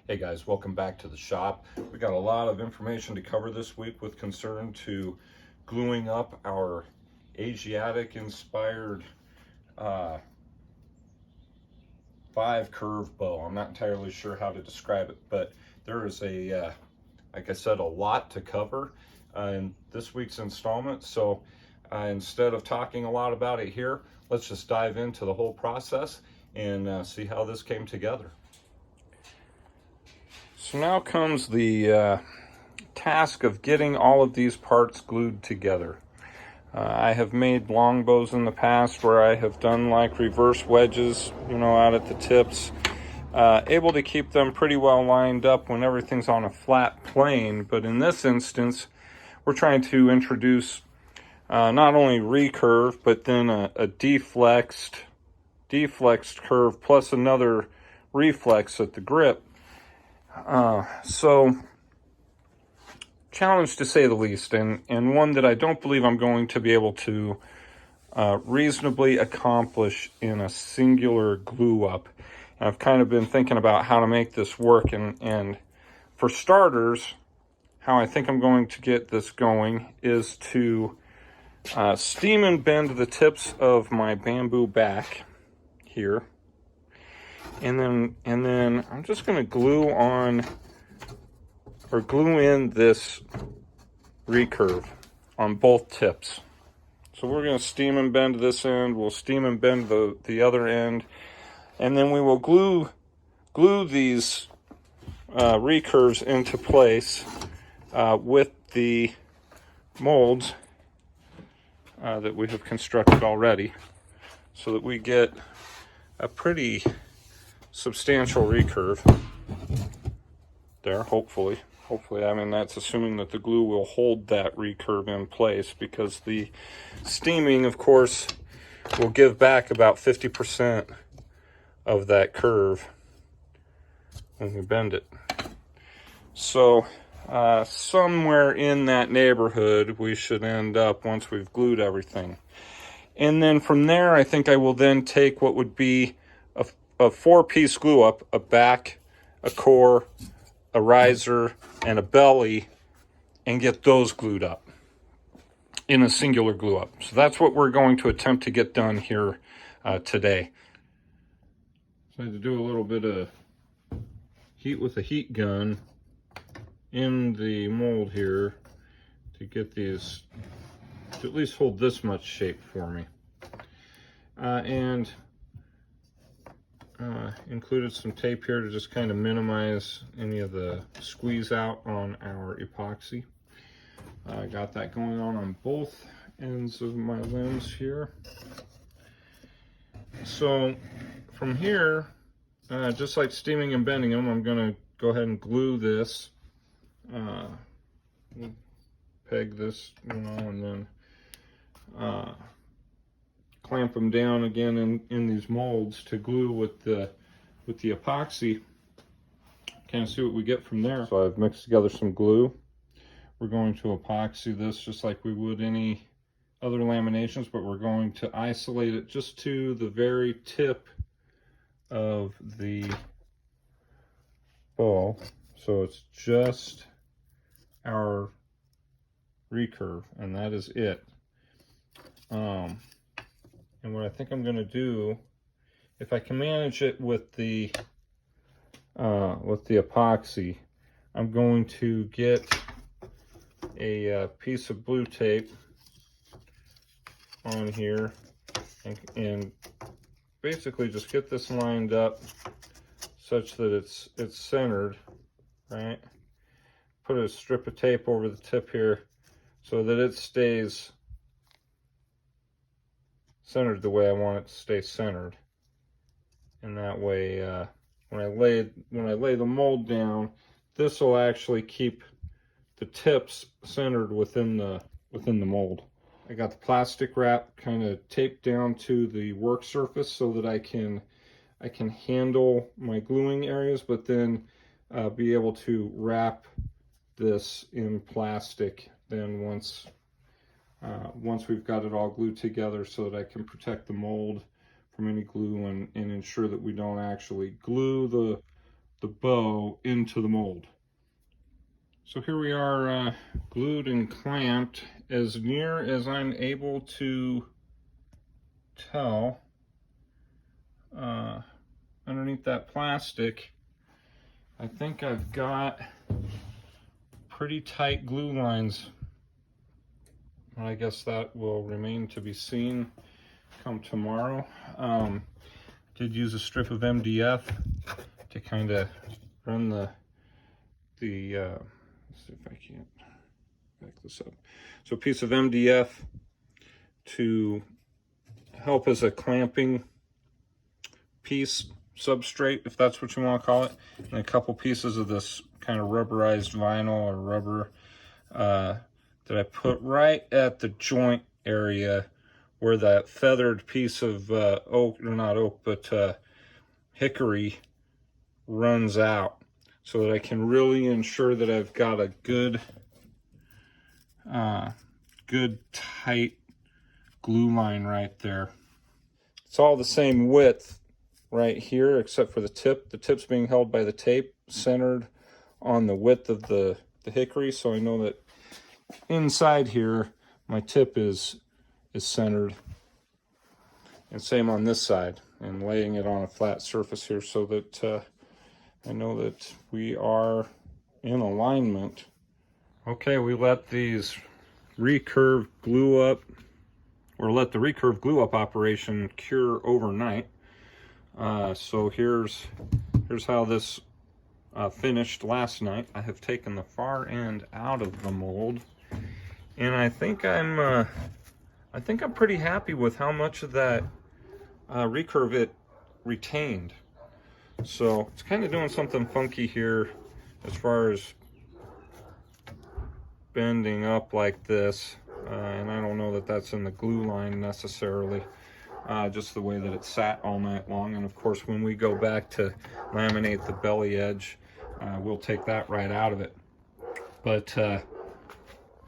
Hey guys, welcome back to the shop. We got a lot of information to cover this week with concern to gluing up our Asiatic inspired 5-curve bow. I'm not entirely sure how to describe it, but there is like I said, a lot to cover in this week's installment. So instead of talking a lot about it here, let's just dive into the whole process and see how this came together. So now comes the task of getting all of these parts glued together. I have made longbows in the past where I have done like reverse wedges, out at the tips, able to keep them pretty well lined up when everything's on a flat plane. But in this instance, we're trying to introduce not only recurve, but then a deflexed curve plus another reflex at the grip. So challenge to say the least, and one that I don't believe I'm going to be able to reasonably accomplish in a singular glue up. And I've kind of been thinking about how to make this work, and for starters, how I think I'm going to get this going is to steam and bend the tips of my bamboo back here. And then I'm just going to glue in this recurve on both tips. So we're going to steam and bend this end, we'll steam and bend the other end, and then we will glue these recurves into place with the molds that we have constructed already, so that we get a pretty substantial recurve there, hopefully. I mean, that's assuming that the glue will hold that recurve in place, because the steaming, of course, will give back about 50% of that curve when we bend it. So somewhere in that neighborhood we should end up once we've glued everything. And then from there, I think I will then take what would be a 4-piece glue up, a back, a core, a riser, and a belly, and get those glued up in a singular glue up. So that's what we're going to attempt to get done here today. So I had to do a little bit of heat with a heat gun in the mold here to get these to at least hold this much shape for me. And included some tape here to just kind of minimize any of the squeeze out on our epoxy. I got that going on both ends of my limbs here. So from here, just like steaming and bending them, I'm going to go ahead and glue this, peg this, and then clamp them down again in these molds to glue with the epoxy. Kind of see what we get from there. So I've mixed together some glue. We're going to epoxy this just like we would any other laminations, but we're going to isolate it just to the very tip of the bow, so it's just our recurve, and that is it. And what I think I'm going to do, if I can manage it with the epoxy, I'm going to get a piece of blue tape on here and basically just get this lined up such that it's centered, right? Put a strip of tape over the tip here so that it stays centered the way I want it to stay centered. And that way, when I lay the mold down, this will actually keep the tips centered within the mold. I got the plastic wrap kind of taped down to the work surface so that I can handle my gluing areas, but then be able to wrap this in plastic then once we've got it all glued together, so that I can protect the mold from any glue and ensure that we don't actually glue the bow into the mold. So here we are, glued and clamped as near as I'm able to tell underneath that plastic. I think I've got pretty tight glue lines. I guess that will remain to be seen come tomorrow. Did use a strip of MDF to kind of run the let's see if I can't back this up. So a piece of MDF to help as a clamping piece, substrate, if that's what you want to call it, and a couple pieces of this kind of rubberized vinyl or rubber that I put right at the joint area where that feathered piece of oak, or not oak, but hickory runs out, so that I can really ensure that I've got a good tight glue line right there. It's all the same width right here, except for the tip. The tip's being held by the tape, centered on the width of the hickory, so I know that inside here my tip is centered. And same on this side, and laying it on a flat surface here so that I know that we are in alignment. Okay, we let these recurve glue up, or let the recurve glue up operation cure overnight. So here's how this finished last night. I have taken the far end out of the mold, and I think I'm pretty happy with how much of that recurve it retained. So it's kind of doing something funky here as far as bending up like this, and I don't know that that's in the glue line necessarily, just the way that it sat all night long. And of course, when we go back to laminate the belly edge, we'll take that right out of it. But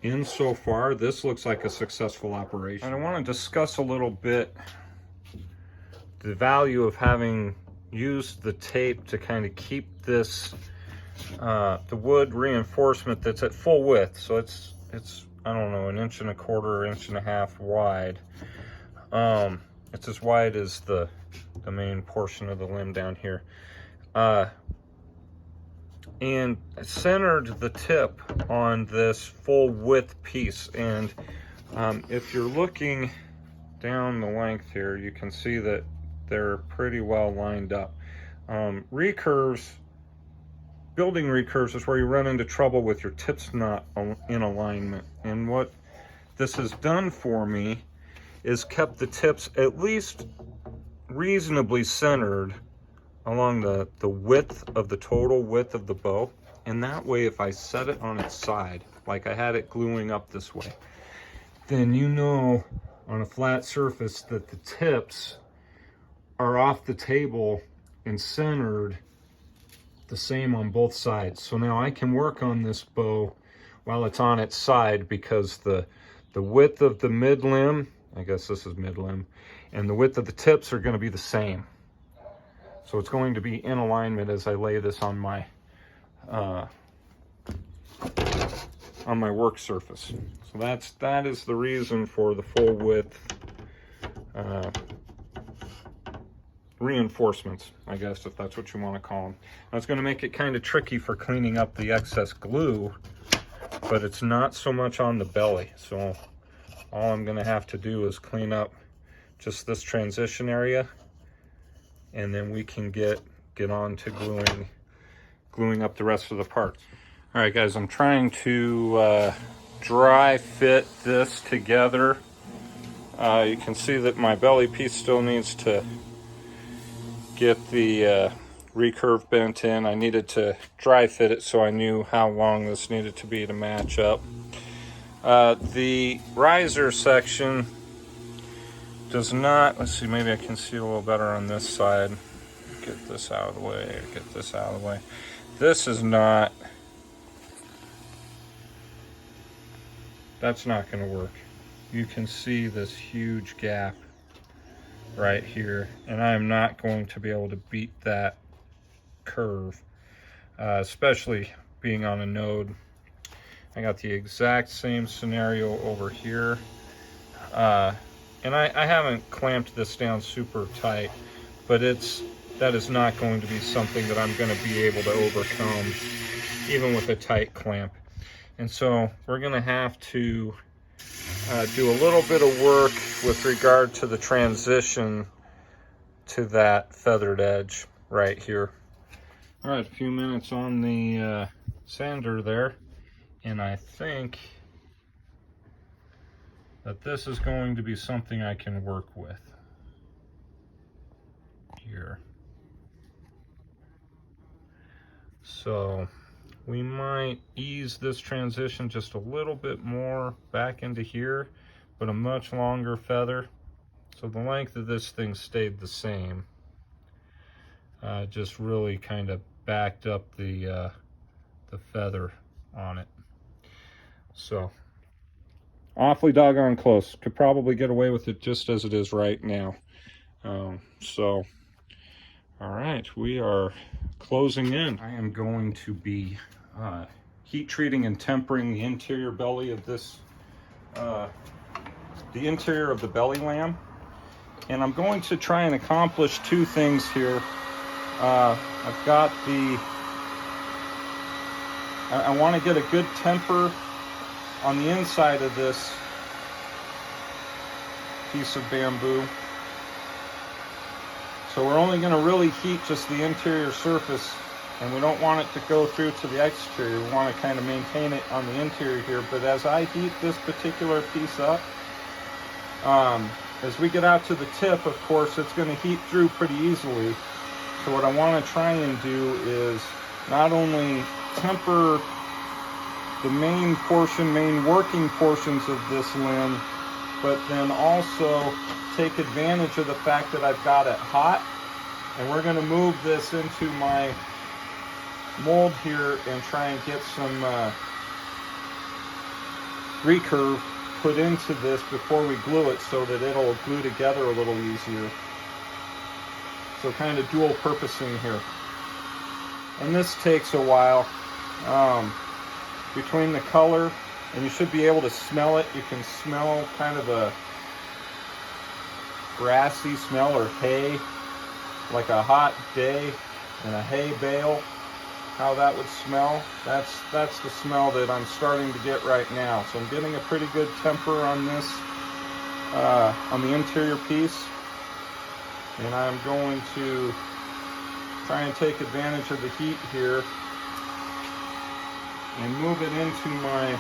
insofar, this looks like a successful operation. And I want to discuss a little bit the value of having used the tape to kind of keep this the wood reinforcement that's at full width. So it's I don't know, 1.25 inches, 1.5 inches wide. It's as wide as the main portion of the limb down here, and I centered the tip on this full width piece. And if you're looking down the length here, you can see that they're pretty well lined up. Recurves, building recurves is where you run into trouble with your tips not in alignment. And what this has done for me is kept the tips at least reasonably centered along the width of the total width of the bow. And that way, if I set it on its side, like I had it gluing up this way, then you know on a flat surface that the tips are off the table and centered the same on both sides. So now I can work on this bow while it's on its side, because the width of the mid limb, I guess this is mid limb, and the width of the tips are going to be the same. So it's going to be in alignment as I lay this on my work surface. So that is the reason for the full width reinforcements, I guess, if that's what you want to call them. Now, it's going to make it kind of tricky for cleaning up the excess glue, but it's not so much on the belly. So all I'm going to have to do is clean up just this transition area, and then we can get on to gluing up the rest of the parts. All right, guys, I'm trying to dry fit this together. You can see that my belly piece still needs to get the recurve bent in. I needed to dry fit it so I knew how long this needed to be to match up. The riser section does not, let's see, maybe I can see a little better on this side. Get this out of the way, get this out of the way. This is not, that's not going to work. You can see this huge gap right here, and I am not going to be able to beat that curve. especially being on a node. I got the exact same scenario over here. And I haven't clamped this down super tight, but that is not going to be something that I'm going to be able to overcome, even with a tight clamp. And so we're going to have to do a little bit of work with regard to the transition to that feathered edge right here. All right, a few minutes on the sander there, and I think that this is going to be something I can work with here. So we might ease this transition just a little bit more back into here, but a much longer feather. So the length of this thing stayed the same. Just really kind of backed up the feather on it. So awfully doggone close. Could probably get away with it just as it is right now. So all right, we are closing in. I am going to be heat treating and tempering the interior belly of this, the interior of the belly lamb. And I'm going to try and accomplish two things here. I've got I want to get a good temper on the inside of this piece of bamboo. So we're only going to really heat just the interior surface, and we don't want it to go through to the exterior. We want to kind of maintain it on the interior here. But as I heat this particular piece up, as we get out to the tip, of course, it's going to heat through pretty easily. So what I want to try and do is not only temper the main working portions of this limb, but then also take advantage of the fact that I've got it hot. And we're going to move this into my mold here and try and get some recurve put into this before we glue it, so that it'll glue together a little easier. So kind of dual purposing here. And this takes a while. Between the color, and you should be able to smell it. You can smell kind of a grassy smell, or hay, like a hot day in a hay bale, how that would smell. That's the smell that I'm starting to get right now. So I'm getting a pretty good temper on this, on the interior piece. And I'm going to try and take advantage of the heat here and move it into my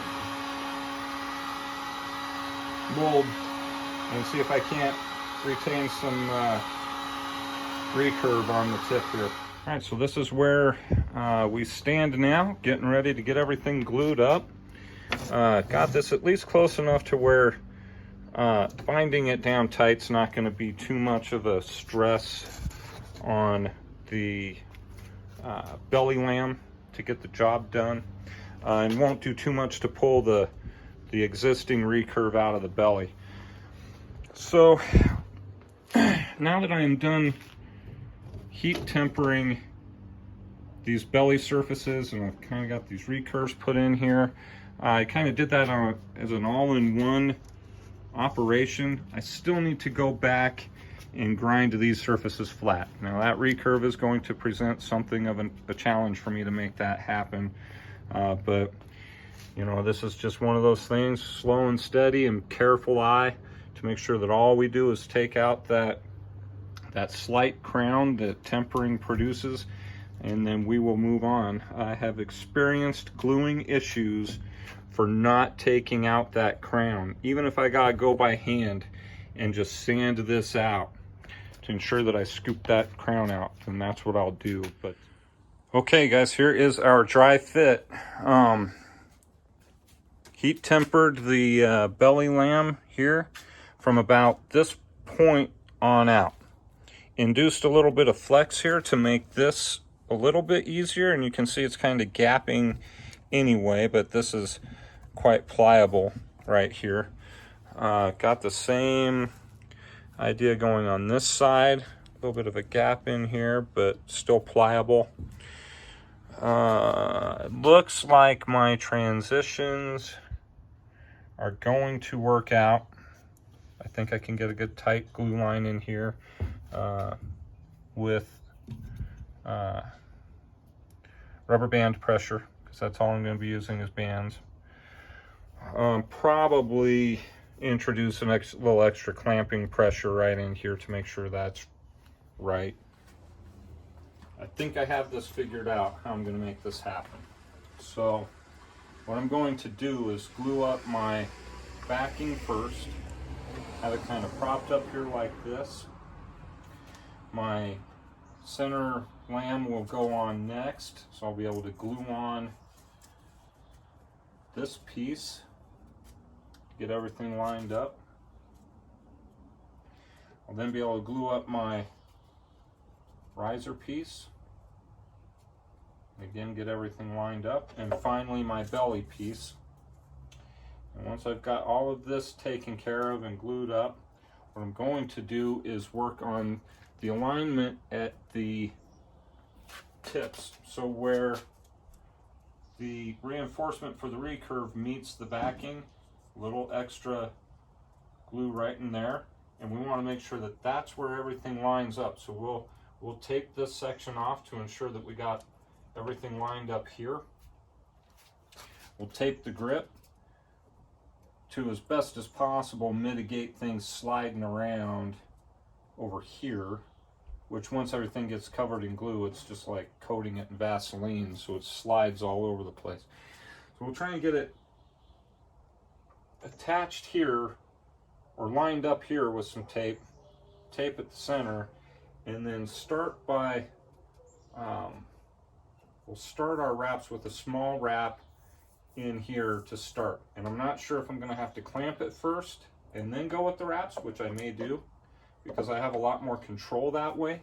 mold and see if I can't retain some recurve on the tip here. All right, so this is where we stand now, getting ready to get everything glued up. Got this at least close enough to where binding it down tight's not going to be too much of a stress on the belly lamb to get the job done, and won't do too much to pull the existing recurve out of the belly. So now that I am done heat tempering these belly surfaces, and I've kind of got these recurves put in here, I kind of did that as an all-in-one operation. I still need to go back and grind these surfaces flat. Now that recurve is going to present something of a challenge for me to make that happen, but you know, this is just one of those things, slow and steady and careful eye to make sure that all we do is take out that slight crown that tempering produces, and then we will move on. I have experienced gluing issues for not taking out that crown. Even if I gotta go by hand and just sand this out to ensure that I scoop that crown out, then that's what I'll do. But okay guys, here is our dry fit. Heat tempered the belly lamb here from about this point on out. Induced a little bit of flex here to make this a little bit easier, and you can see it's kind of gapping anyway, but this is quite pliable right here. Got the same idea going on this side, a little bit of a gap in here, but still pliable. Looks like my transitions are going to work out. I think I can get a good tight glue line in here with rubber band pressure, because that's all I'm going to be using is bands. Probably introduce a little extra clamping pressure right in here to make sure that's right. I think I have this figured out, how I'm going to make this happen. So what I'm going to do is glue up my backing first, have it kind of propped up here like this. My center lamb will go on next, so I'll be able to glue on this piece, get everything lined up. I'll then be able to glue up my riser piece, again get everything lined up, and finally my belly piece. And once I've got all of this taken care of and glued up, what I'm going to do is work on the alignment at the tips, so where the reinforcement for the recurve meets the backing, little extra glue right in there, and we want to make sure that that's where everything lines up. So we'll tape this section off to ensure that we got everything lined up here. We'll tape the grip to, as best as possible, mitigate things sliding around over here, which once everything gets covered in glue, it's just like coating it in Vaseline, so it slides all over the place. So we'll try and get it attached here or lined up here with some tape at the center, and then start by we'll start our wraps with a small wrap in here to start. And I'm not sure if I'm going to have to clamp it first and then go with the wraps, which I may do because I have a lot more control that way,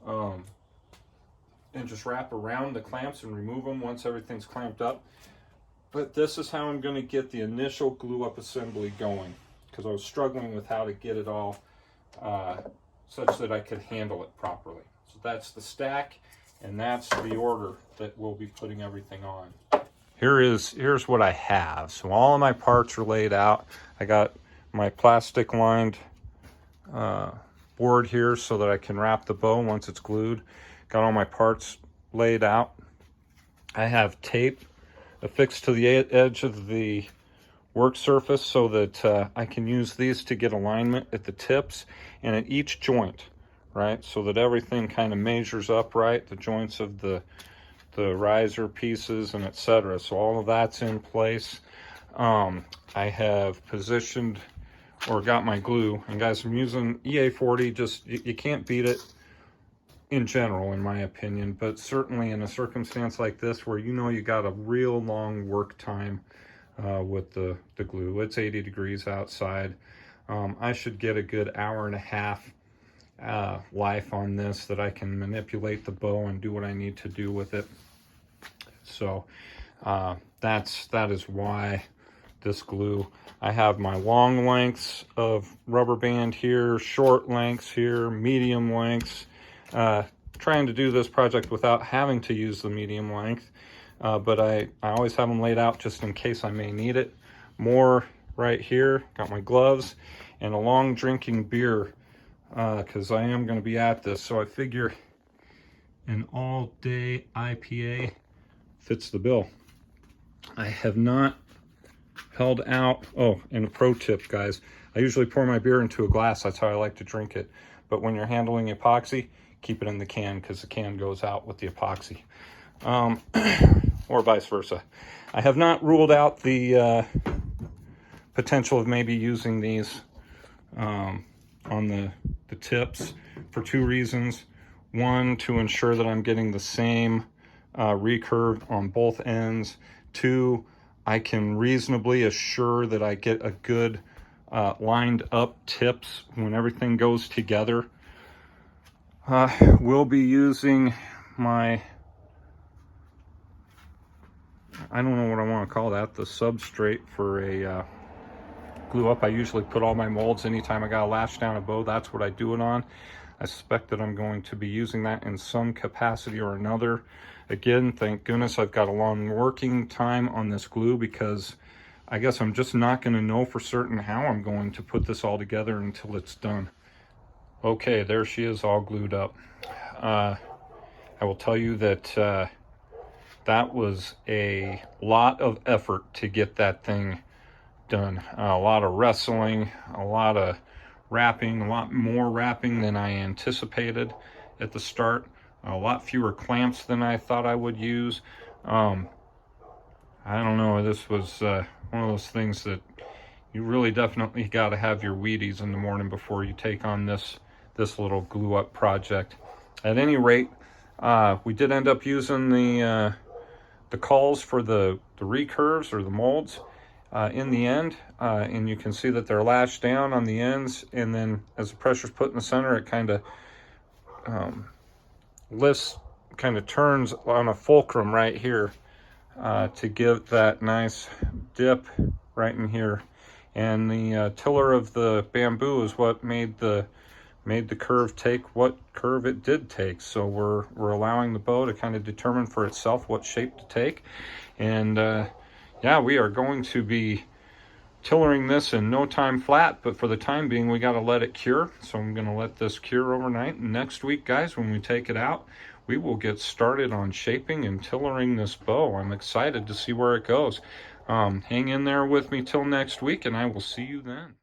and just wrap around the clamps and remove them once everything's clamped up. But this is how I'm going to get the initial glue up assembly going, because I was struggling with how to get it all such that I could handle it properly. So that's the stack, and that's the order that we'll be putting everything on. Here's what I have. So all of my parts are laid out. I got my plastic lined board here so that I can wrap the bow once it's glued. Got all my parts laid out. I have tape affixed to the edge of the work surface so that I can use these to get alignment at the tips and at each joint, right? So that everything kind of measures up right, the joints of the riser pieces and etc. So all of that's in place. I have positioned or got my glue, and guys, I'm using EA40. Just you can't beat it in general, in my opinion, but certainly in a circumstance like this where you know you got a real long work time with the glue. It's 80 degrees outside. I should get a good hour and a half life on this that I can manipulate the bow and do what I need to do with it. So that is why this glue. I have my long lengths of rubber band here, short lengths here, medium lengths. Trying to do this project without having to use the medium length, but I always have them laid out just in case I may need it. More right here, got my gloves, and a long drinking beer, because I am going to be at this, so I figure an all-day IPA fits the bill. I have not held out. Oh, and a pro tip, guys, I usually pour my beer into a glass. That's how I like to drink it, but when you're handling epoxy, keep it in the can, because the can goes out with the epoxy, or vice versa. I have not ruled out the potential of maybe using these on the tips for two reasons. One, to ensure that I'm getting the same recurve on both ends. Two, I can reasonably assure that I get a good lined up tips when everything goes together. We'll be using my, I don't know what I want to call that, the substrate for a glue up. I usually put all my molds anytime I got to latch down a bow. That's what I do it on. I suspect that I'm going to be using that in some capacity or another. Again, thank goodness I've got a long working time on this glue, because I guess I'm just not going to know for certain how I'm going to put this all together until it's done. Okay, there she is, all glued up. I will tell you that that was a lot of effort to get that thing done. A lot of wrestling, a lot of wrapping, a lot more wrapping than I anticipated at the start. A lot fewer clamps than I thought I would use. I don't know, this was one of those things that you really definitely got to have your Wheaties in the morning before you take on this little glue up project. At any rate, we did end up using the cauls for the recurves or the molds in the end, and you can see that they're lashed down on the ends, and then as the pressure's put in the center, it kind of lifts, kind of turns on a fulcrum right here to give that nice dip right in here. And the tiller of the bamboo is what made the curve take what curve it did take. So we're allowing the bow to kind of determine for itself what shape to take. And yeah, we are going to be tillering this in no time flat, but for the time being we got to let it cure. So I'm going to let this cure overnight, and next week, guys, when we take it out, we will get started on shaping and tillering this bow. I'm excited to see where it goes. Hang in there with me till next week, and I will see you then.